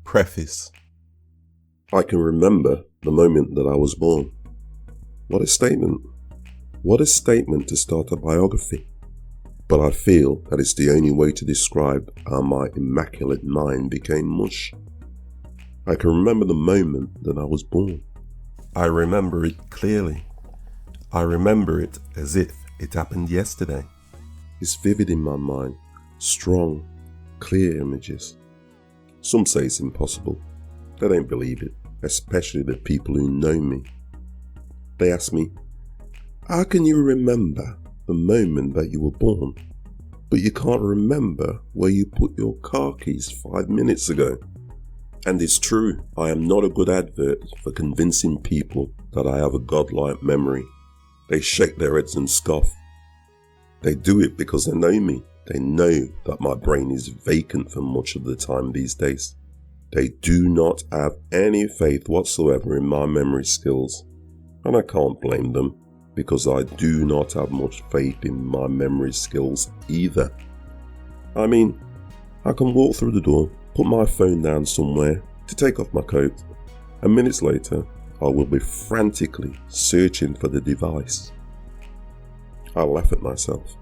Preface. I can remember the moment that I was born. What a statement. What a statement to start a biography. But I feel that it's the only way to describe how my immaculate mind became mush. I can remember the moment that I was born. I remember it clearly. I remember it as if it happened yesterday. It's vivid in my mind. Strong, clear images. Some say it's impossible. They don't believe it, especially the people who know me. They ask me, how can you remember the moment that you were born, but you can't remember where you put your car keys 5 minutes ago? And it's true, I am not a good advert for convincing people that I have a godlike memory. They shake their heads and scoff. They do it because they know me. They know that my brain is vacant for much of the time these days. They do not have any faith whatsoever in my memory skills. And I can't blame them, because I do not have much faith in my memory skills either. I mean, I can walk through the door, put my phone down somewhere to take off my coat, and minutes later, I will be frantically searching for the device. I laugh at myself.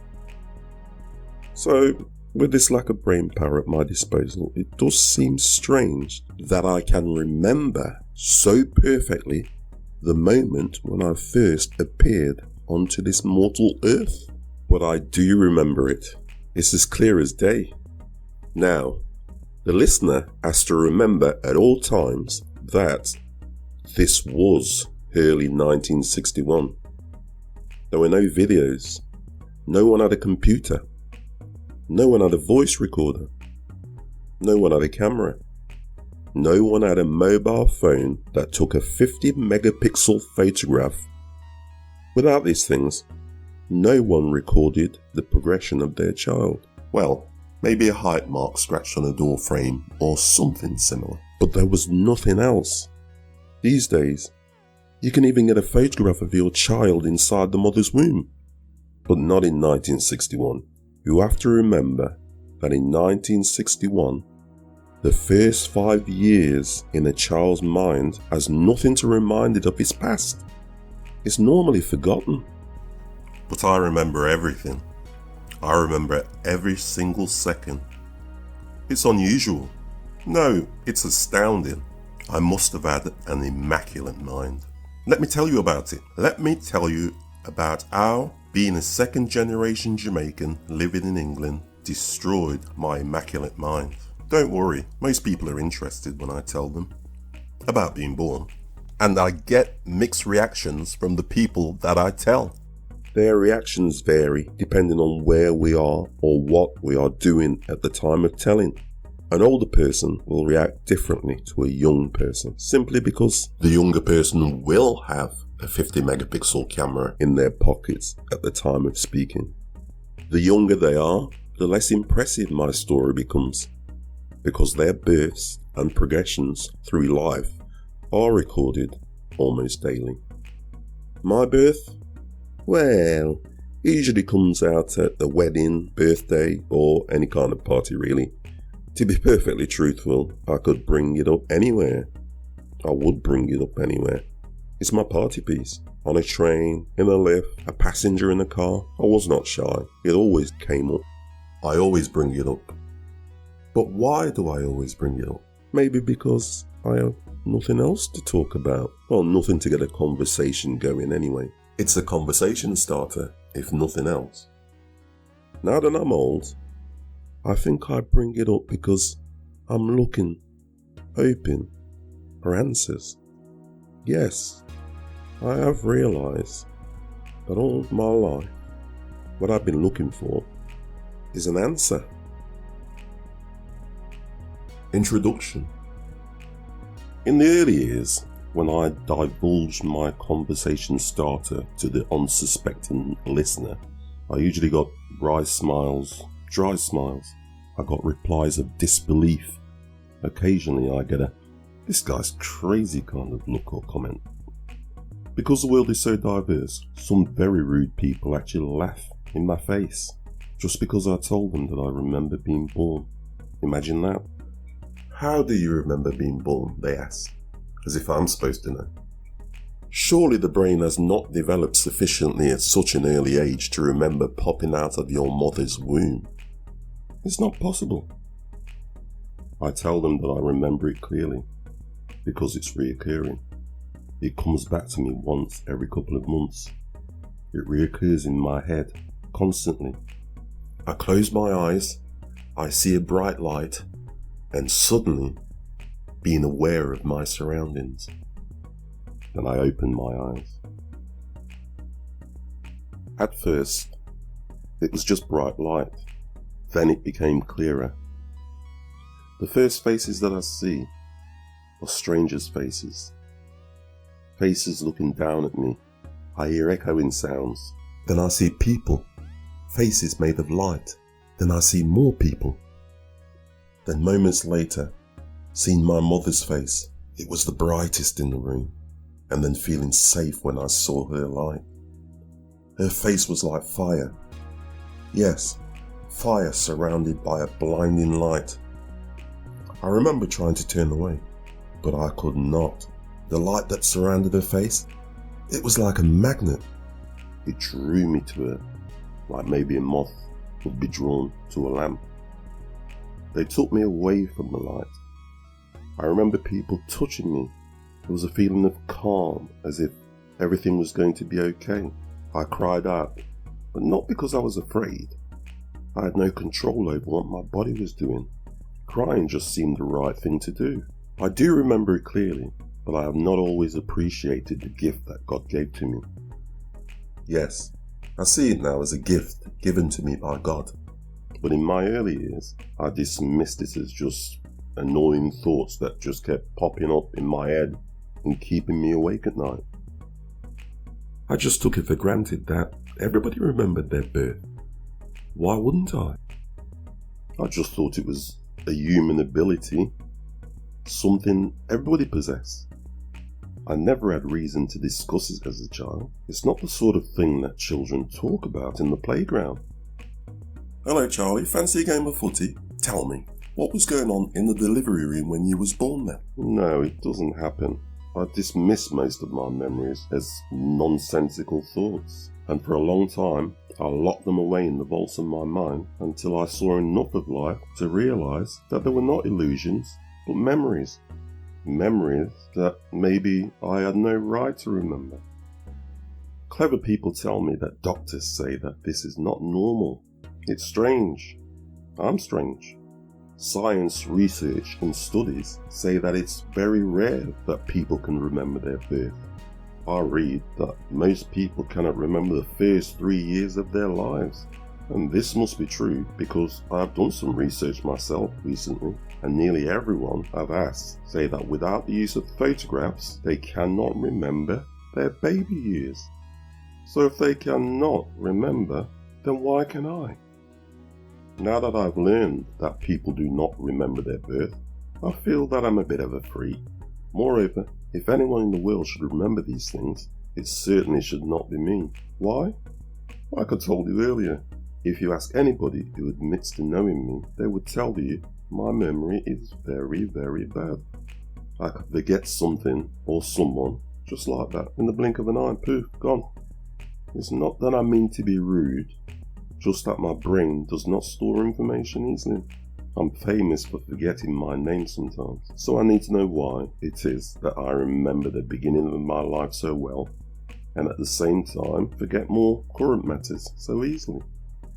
So, with this lack of brain power at my disposal, it does seem strange that I can remember so perfectly the moment when I first appeared onto this mortal earth. But I do remember it. It's as clear as day. Now, the listener has to remember at all times that this was early 1961. There were no videos. No one had a computer. No one had a voice recorder. No one had a camera. No one had a mobile phone that took a 50 megapixel photograph. Without these things, no one recorded the progression of their child. Well, maybe a height mark scratched on a door frame or something similar. But there was nothing else. These days, you can even get a photograph of your child inside the mother's womb. But not in 1961. You have to remember that in 1961, the first 5 years in a child's mind has nothing to remind it of its past. It's normally forgotten. But I remember everything. I remember every single second. It's unusual. No, it's astounding. I must have had an immaculate mind. Let me tell you about it. Let me tell you about how being a second-generation Jamaican living in England destroyed my immaculate mind. Don't worry, most people are interested when I tell them about being born. And I get mixed reactions from the people that I tell. Their reactions vary depending on where we are or what we are doing at the time of telling. An older person will react differently to a young person, simply because the younger person will have a 50 megapixel camera in their pockets at the time of speaking. The younger they are, the less impressive my story becomes, because their births and progressions through life are recorded almost daily. My birth? Well, it usually comes out at a wedding, birthday, or any kind of party really. To be perfectly truthful, I could bring it up anywhere. I would bring it up anywhere. It's my party piece. On a train, in a lift, a passenger in a car. I was not shy. It always came up. I always bring it up. But why do I always bring it up? Maybe because I have nothing else to talk about. Well, nothing to get a conversation going anyway. It's a conversation starter, if nothing else. Now that I'm old, I think I bring it up because I'm looking, hoping for answers. Yes, I have realized that all my life, what I've been looking for is an answer. Introduction. In the early years, when I divulged my conversation starter to the unsuspecting listener, I usually got wry smiles, dry smiles. I got replies of disbelief. Occasionally I get a "this guy's crazy" kind of look or comment. Because the world is so diverse, some very rude people actually laugh in my face just because I told them that I remember being born. Imagine that. How do you remember being born? They ask, as if I'm supposed to know. Surely the brain has not developed sufficiently at such an early age to remember popping out of your mother's womb. It's not possible. I tell them that I remember it clearly, because it's reoccurring. It comes back to me once every couple of months. It reoccurs in my head, constantly. I close my eyes, I see a bright light, and suddenly, being aware of my surroundings, then I open my eyes. At first, it was just bright light. Then it became clearer. The first faces that I see are strangers' faces. Faces looking down at me. I hear echoing sounds. Then I see people. Faces made of light. Then I see more people. Then moments later, seeing my mother's face, it was the brightest in the room, and then feeling safe when I saw her light. Her face was like fire. Yes, fire surrounded by a blinding light. I remember trying to turn away, but I could not. The light that surrounded her face, it was like a magnet. It drew me to her, like maybe a moth would be drawn to a lamp. They took me away from the light. I remember people touching me. There was a feeling of calm, as if everything was going to be okay. I cried out, but not because I was afraid. I had no control over what my body was doing. Crying just seemed the right thing to do. I do remember it clearly, but I have not always appreciated the gift that God gave to me. Yes, I see it now as a gift given to me by God. But in my early years, I dismissed it as just annoying thoughts that just kept popping up in my head and keeping me awake at night. I just took it for granted that everybody remembered their birth. Why wouldn't I? I just thought it was a human ability, something everybody possessed. I never had reason to discuss it as a child. It's not the sort of thing that children talk about in the playground. Hello Charlie, fancy a game of footy? Tell me, what was going on in the delivery room when you was born then? No, it doesn't happen. I dismiss most of my memories as nonsensical thoughts, and for a long time I locked them away in the vaults of my mind until I saw enough of life to realise that they were not illusions, but memories. Memories that maybe I had no right to remember. Clever people tell me that doctors say that this is not normal. It's strange. I'm strange. Science research and studies say that it's very rare that people can remember their birth. I read that most people cannot remember the first 3 years of their lives. And this must be true because I've done some research myself recently, and nearly everyone I've asked say that without the use of photographs, they cannot remember their baby years. So if they cannot remember, then why can I? Now that I've learned that people do not remember their birth, I feel that I'm a bit of a freak. Moreover, if anyone in the world should remember these things, it certainly should not be me. Why? Like I told you earlier, if you ask anybody who admits to knowing me, they would tell you my memory is very, very bad. I could forget something or someone just like that in the blink of an eye, poof, gone. It's not that I mean to be rude, just that my brain does not store information easily. I'm famous for forgetting my name sometimes, so I need to know why it is that I remember the beginning of my life so well, and at the same time forget more current matters so easily.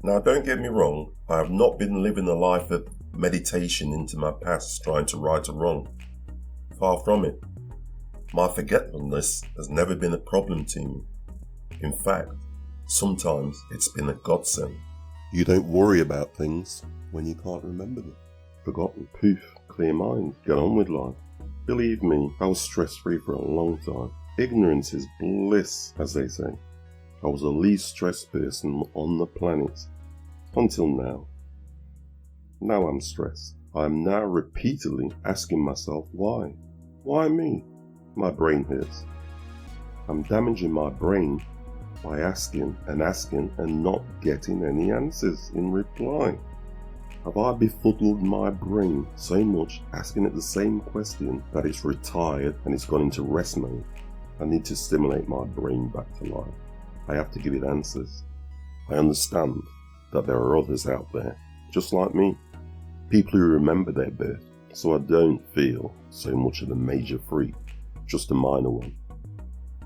Now don't get me wrong, I have not been living a life of meditation into my past trying to right a wrong. Far from it. My forgetfulness has never been a problem to me. In fact, sometimes it's been a godsend. You don't worry about things when you can't remember them. Forgotten, poof, clear mind, get on with life. Believe me, I was stress-free for a long time. Ignorance is bliss, as they say. I was the least stressed person on the planet. Until now. Now I'm stressed. I am now repeatedly asking myself why. Why me? My brain hurts. I'm damaging my brain by asking and not getting any answers in reply. Have I befuddled my brain so much asking it the same question that it's retired and it's gone into rest mode? I need to stimulate my brain back to life. I have to give it answers. I understand that there are others out there, just like me, people who remember their birth, so I don't feel so much of a major freak, just a minor one.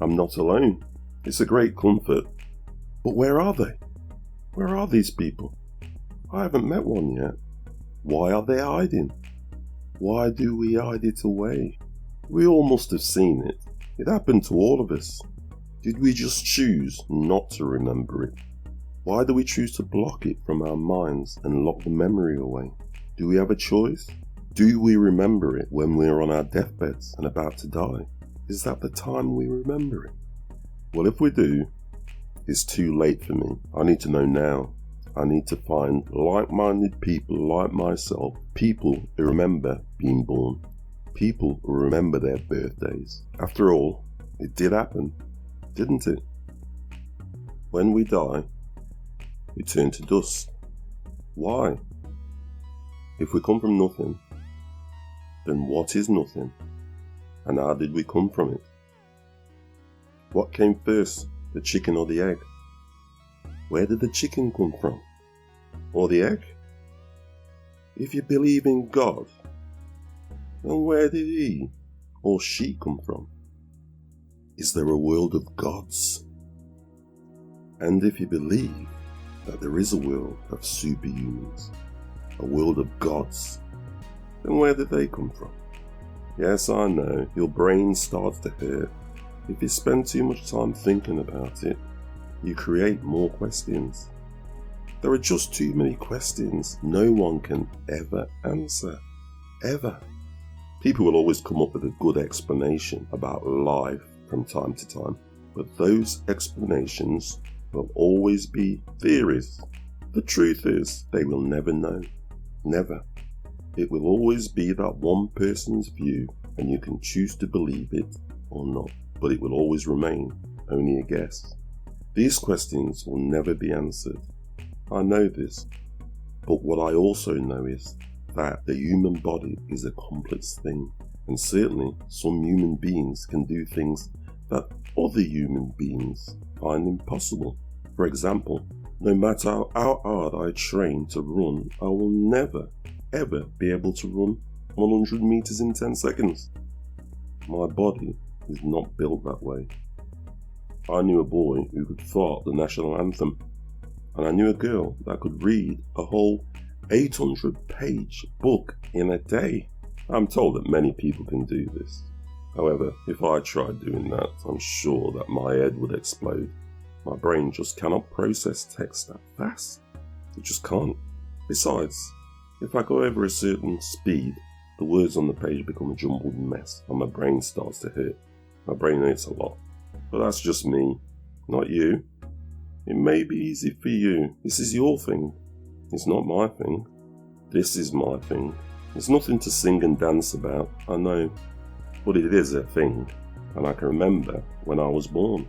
I'm not alone. It's a great comfort. But where are they? Where are these people? I haven't met one yet. Why are they hiding? Why do we hide it away? We all must have seen it. It happened to all of us. Did we just choose not to remember it? Why do we choose to block it from our minds and lock the memory away? Do we have a choice? Do we remember it when we're on our deathbeds and about to die? Is that the time we remember it? Well, if we do, it's too late for me. I need to know now. I need to find like-minded people like myself, people who remember being born, people who remember their birthdays. After all, it did happen, didn't it? When we die, we turn to dust. Why? If we come from nothing, then what is nothing? And how did we come from it? What came first, the chicken or the egg? Where did the chicken come from? Or the egg? If you believe in God, then where did he or she come from? Is there a world of gods? And if you believe that there is a world of superhumans, a world of gods, then where did they come from? Yes, I know, your brain starts to hurt. If you spend too much time thinking about it, you create more questions. There are just too many questions no one can ever answer. Ever. People will always come up with a good explanation about life from time to time, but those explanations will always be theories. The truth is, they will never know. Never. It will always be that one person's view, and you can choose to believe it or not, but it will always remain only a guess. These questions will never be answered. I know this, but what I also know is that the human body is a complex thing, and certainly some human beings can do things that other human beings find impossible. For example, no matter how hard I train to run, I will never, ever be able to run 100 meters in 10 seconds. My body is not built that way. I knew a boy who could fart the national anthem, and I knew a girl that could read a whole 800-page book in a day. I'm told that many people can do this. However, if I tried doing that, I'm sure that my head would explode. My brain just cannot process text that fast. It just can't. Besides, if I go over a certain speed, the words on the page become a jumbled mess and my brain starts to hurt. My brain hurts a lot. But that's just me, not you. It may be easy for you. This is your thing. It's not my thing. This is my thing. It's nothing to sing and dance about, I know. But it is a thing, and I can remember when I was born.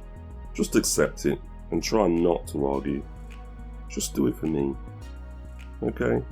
Just accept it and try not to argue. Just do it for me. Okay?